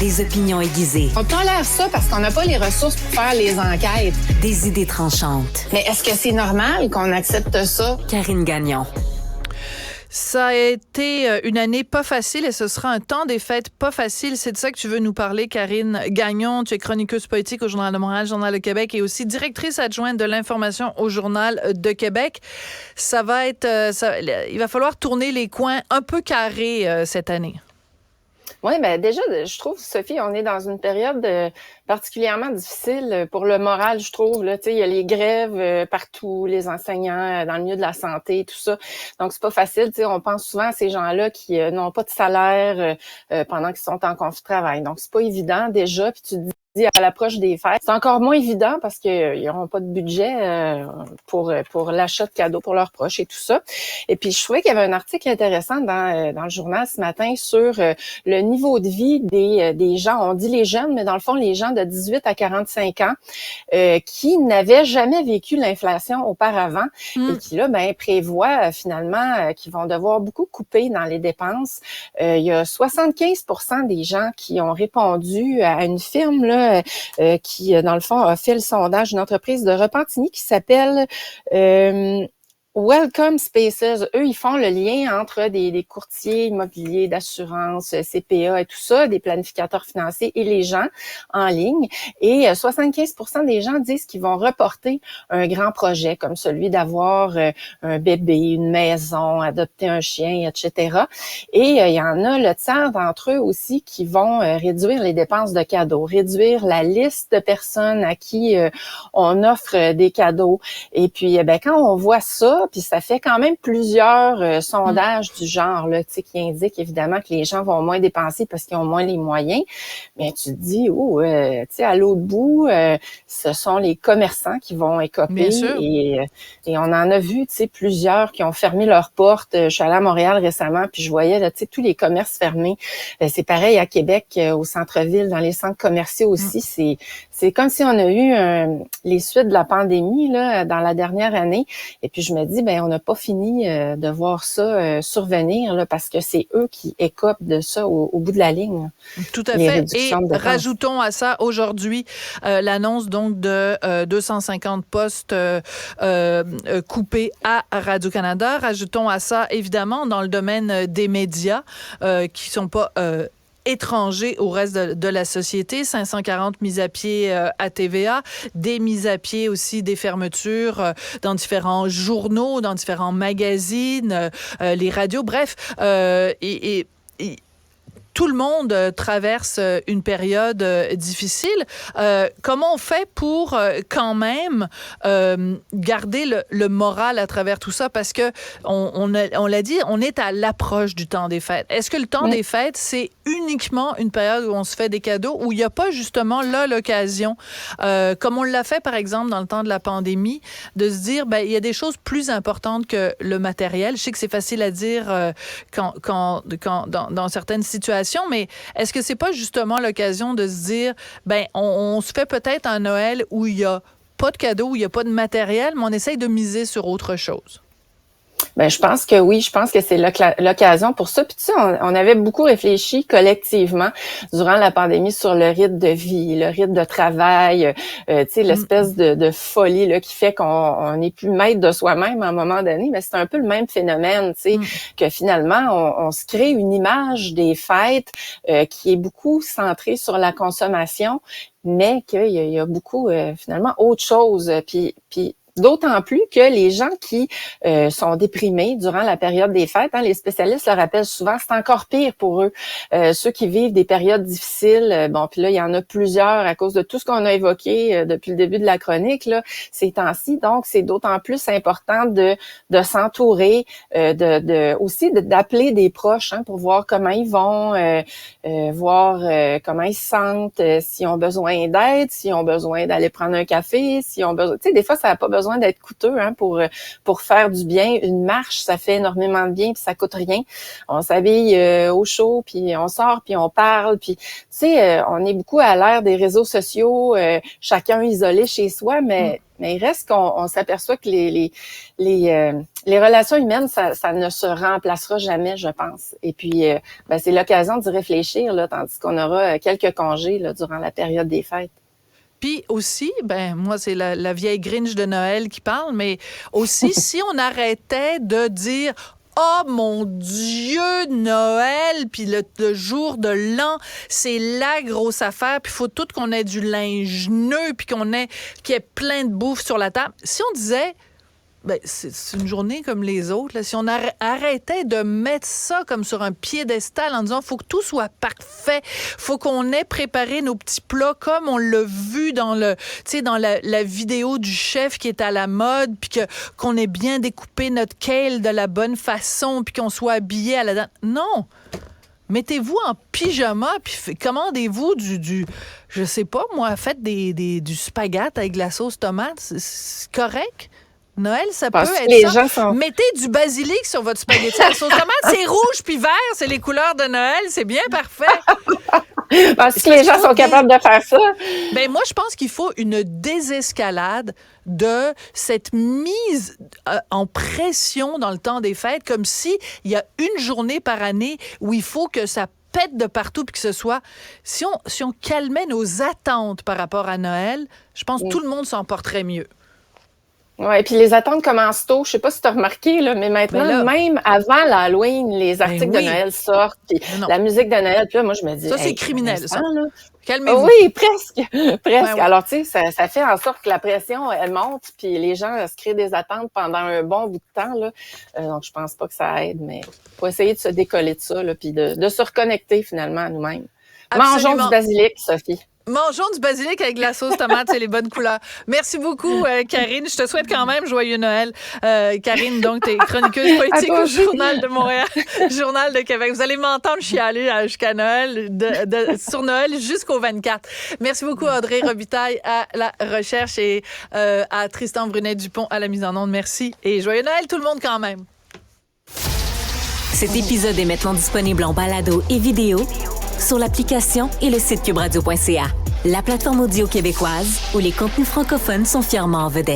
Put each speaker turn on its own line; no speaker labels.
Des opinions aiguisées.
On tolère ça parce qu'on n'a pas les ressources pour faire les enquêtes.
Des idées tranchantes.
Mais est-ce que c'est normal qu'on accepte ça?
Karine Gagnon.
Ça a été une année pas facile et ce sera un temps des fêtes pas facile. C'est de ça que tu veux nous parler, Karine Gagnon. Tu es chroniqueuse politique au Journal de Montréal, Journal de Québec et aussi directrice adjointe de l'information au Journal de Québec. Ça va être, il va falloir tourner les coins un peu carrés cette année.
Oui, ben déjà, je trouve, Sophie, on est dans une période particulièrement difficile pour le moral, je trouve. Là, tu sais, il y a les grèves partout, les enseignants dans le milieu de la santé, tout ça. Donc, c'est pas facile. Tu sais, on pense souvent à ces gens-là qui n'ont pas de salaire pendant qu'ils sont en conflit de travail. Donc, c'est pas évident déjà. Puis tu te dis à l'approche des fêtes, c'est encore moins évident parce qu'ils n'auront pas de budget pour l'achat de cadeaux pour leurs proches et tout ça. Et puis, je trouvais qu'il y avait un article intéressant dans le journal ce matin sur le niveau de vie des gens, on dit les jeunes, mais dans le fond, les gens de 18 à 45 ans qui n'avaient jamais vécu l'inflation auparavant et qui, là, prévoient finalement qu'ils vont devoir beaucoup couper dans les dépenses. Il y a 75% des gens qui ont répondu à une firme, là, qui, dans le fond, a fait le sondage d'une entreprise de Repentigny qui s'appelle Welcome Spaces. Eux, ils font le lien entre des courtiers immobiliers, d'assurance, CPA et tout ça, des planificateurs financiers et les gens en ligne. Et 75% des gens disent qu'ils vont reporter un grand projet comme celui d'avoir un bébé, une maison, adopter un chien, etc. Et il y en a le tiers d'entre eux aussi qui vont réduire les dépenses de cadeaux, réduire la liste de personnes à qui on offre des cadeaux. Et puis, quand on voit ça, puis ça fait quand même plusieurs sondages du genre là, tu sais, qui indiquent évidemment que les gens vont moins dépenser parce qu'ils ont moins les moyens. Mais tu te dis, tu sais, à l'autre bout, ce sont les commerçants qui vont écoper. Et on en a vu, tu sais, plusieurs qui ont fermé leurs portes. Je suis allée à Montréal récemment, puis je voyais là, tu sais, tous les commerces fermés. C'est pareil à Québec, au centre-ville, dans les centres commerciaux aussi. C'est comme si on a eu les suites de la pandémie là dans la dernière année. Et puis je me dis, on n'a pas fini de voir ça survenir là, parce que c'est eux qui écopent de ça au bout de la ligne.
Tout à fait. Et rajoutons à ça aujourd'hui l'annonce donc de 250 postes coupés à Radio-Canada. Rajoutons à ça, évidemment, dans le domaine des médias qui sont pas étrangers au reste de la société, 540 mises à pied à TVA, des mises à pied aussi, des fermetures dans différents journaux, dans différents magazines, les radios, bref, et tout le monde traverse une période difficile. Comment on fait pour quand même garder le moral à travers tout ça? Parce que on l'a dit, on est à l'approche du temps des fêtes. Est-ce que le temps des fêtes, c'est uniquement une période où on se fait des cadeaux, où il n'y a pas justement là l'occasion, comme on l'a fait par exemple dans le temps de la pandémie, de se dire, il y a des choses plus importantes que le matériel. Je sais que c'est facile à dire quand dans certaines situations, mais est-ce que c'est pas justement l'occasion de se dire, on se fait peut-être un Noël où il y a pas de cadeaux, où il y a pas de matériel, mais on essaye de miser sur autre chose?
Je pense que oui, je pense que c'est l'occasion pour ça. Puis tu sais, on avait beaucoup réfléchi collectivement durant la pandémie sur le rythme de vie, le rythme de travail, tu sais, l'espèce de folie là qui fait qu'on n'est plus maître de soi-même à un moment donné. Mais c'est un peu le même phénomène, tu sais, que finalement on se crée une image des fêtes qui est beaucoup centrée sur la consommation, mais qu'il y a beaucoup finalement autre chose. Puis d'autant plus que les gens qui sont déprimés durant la période des fêtes, les spécialistes le rappellent souvent, c'est encore pire pour eux. Ceux qui vivent des périodes difficiles, puis là, il y en a plusieurs à cause de tout ce qu'on a évoqué depuis le début de la chronique, là, ces temps-ci. Donc, c'est d'autant plus important de s'entourer, aussi d'appeler des proches pour voir comment ils vont, voir comment ils se sentent, s'ils ont besoin d'aide, s'ils ont besoin d'aller prendre un café, s'ils ont besoin... Tu sais, des fois, ça n'a pas besoin besoin d'être coûteux pour faire du bien. Une marche, ça fait énormément de bien, puis ça coûte rien. On s'habille au chaud, puis on sort, puis on parle, puis tu sais, on est beaucoup à l'ère des réseaux sociaux, chacun isolé chez soi, mais il reste qu'on s'aperçoit que les relations humaines, ça ne se remplacera jamais, je pense. Et puis, c'est l'occasion d'y réfléchir, là, tandis qu'on aura quelques congés là, durant la période des fêtes.
Puis aussi, moi, c'est la vieille Grinch de Noël qui parle, mais aussi, si on arrêtait de dire oh mon Dieu, Noël, puis le jour de l'an, c'est la grosse affaire, puis il faut tout qu'on ait du linge neuf, puis qu'il y ait plein de bouffe sur la table. Si on disait, c'est une journée comme les autres, là, si on arrêtait de mettre ça comme sur un piédestal en disant, faut que tout soit parfait, faut qu'on ait préparé nos petits plats comme on l'a vu dans la vidéo du chef qui est à la mode, puis qu'on ait bien découpé notre kale de la bonne façon, puis qu'on soit habillé à la date. Non! Mettez-vous en pyjama, puis commandez-vous je sais pas, moi, faites du spaghette avec de la sauce tomate, c'est correct? Noël, ça peut être ça. Mettez du basilic sur votre spaghetti à la sauce tomate. C'est rouge puis vert, c'est les couleurs de Noël. C'est bien parfait.
Parce que les gens sont capables de faire ça.
Moi, je pense qu'il faut une désescalade de cette mise en pression dans le temps des fêtes, comme si il y a une journée par année où il faut que ça pète de partout puis que ce soit... Si on calmait nos attentes par rapport à Noël, je pense que tout le monde s'en porterait mieux.
Ouais, puis les attentes commencent tôt. Je sais pas si tu as remarqué, là, mais maintenant, même avant l'Halloween, les articles de Noël sortent, puis la musique de Noël. Puis là, moi, je me dis...
Ça, c'est criminel, ça. Là.
Calmez-vous. Oui, presque. Ouais. Alors, tu sais, ça fait en sorte que la pression, elle monte, puis les gens se créent des attentes pendant un bon bout de temps, là. Donc, je pense pas que ça aide, mais faut essayer de se décoller de ça, là, puis de se reconnecter, finalement, à nous-mêmes. Absolument. Mangeons du basilic, Sophie.
Mangeons du basilic avec de la sauce tomate, c'est les bonnes couleurs. Merci beaucoup, Karine. Je te souhaite quand même joyeux Noël. Karine, donc, t'es chroniqueuse politique au Journal de Montréal, Journal de Québec. Vous allez m'entendre chialer jusqu'à Noël, sur Noël jusqu'au 24. Merci beaucoup, Audrey Robitaille à la recherche et à Tristan Brunet-Dupont à la mise en onde. Merci et joyeux Noël tout le monde quand même.
Cet épisode est maintenant disponible en balado et vidéo sur l'application et le site cubradio.ca, la plateforme audio québécoise où les contenus francophones sont fièrement en vedette.